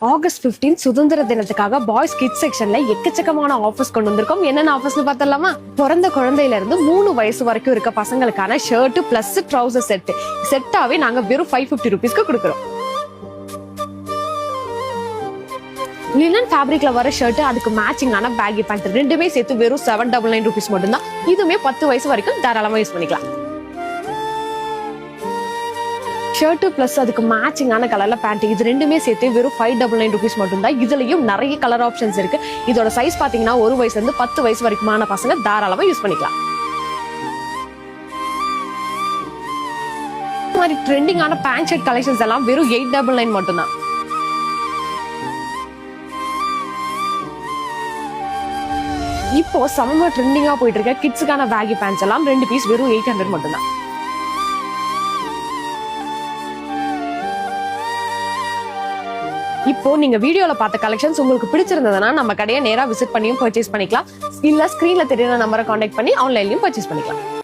August 15 சுதந்திர தினத்துக்காக boys kids செக்ஷன்ல எக்கச்சக்கமான ஆஃபர்ஸ் கொண்டு வந்திருக்கோம். என்னென்ன ஆஃபர்ஸ்னு பார்த்தலாமா? பிறந்த குழந்தையில இருந்து 3 வயசு வரைக்கும் இருக்க பசங்களுக்கான ஷர்ட் பிளஸ் ட்ரவுசர் செட்டாவே நாங்க வெறும் 550 ருபீஸ்க்கு கொடுக்குறோம். லினன் ஃபேப்ரிக்ல வர ஷர்ட் அதுக்கு மேட்சிங்கான பேகி பேண்ட் ரெண்டுமே சேர்த்து வெறும் 799 ருபீஸ் மட்டும்தான். இதுவுமே 10 வயசு வரைக்கும் தாராளமா யூஸ் பண்ணிக்கலாம். ஷர்ட் பிளஸ் அதுக்கு மேட்சிங்கான கலர்ல பேண்ட் இது ரெண்டுமே சேர்த்து வெறும் 599 ருபீஸ் மட்டும் தான். இதுலயும் நிறைய கலர் ஆப்ஷன்ஸ் இருக்கு. இதோட சைஸ் பாத்தீங்கன்னா 1 வயசுல இருந்து 10 வயசு வரைக்குமான பசங்க தாராளமா யூஸ் பண்ணிக்கலாம். இந்த மாதிரி ட்ரெண்டிங்கான பேண்ட் ஷர்ட் கலெக்ஷன்ஸ் எல்லாம் வெறும் 899 மட்டும் தான். இப்போ சம்மர் ட்ரெண்டிங்கா போயிட்டு இருக்க கிட்ஸுக்கான பேகி பேண்ட்ஸ் எல்லாம் 2 பீஸ் வெறும் 800 மட்டும் தான். இப்போ நீங்க வீடியோல பார்த்த கலெக்ஷன்ஸ் உங்களுக்கு பிடிச்சிருந்ததுன்னா நம்ம கடையை நேரா விசிட் பண்ணியும் பர்ச்சேஸ் பண்ணிக்கலாம். இல்ல ஸ்கிரீன்ல தெரியுற நம்பரை கான்டாக்ட் பண்ணி ஆன்லைன்லயும் பர்ச்சேஸ் பண்ணிக்கலாம்.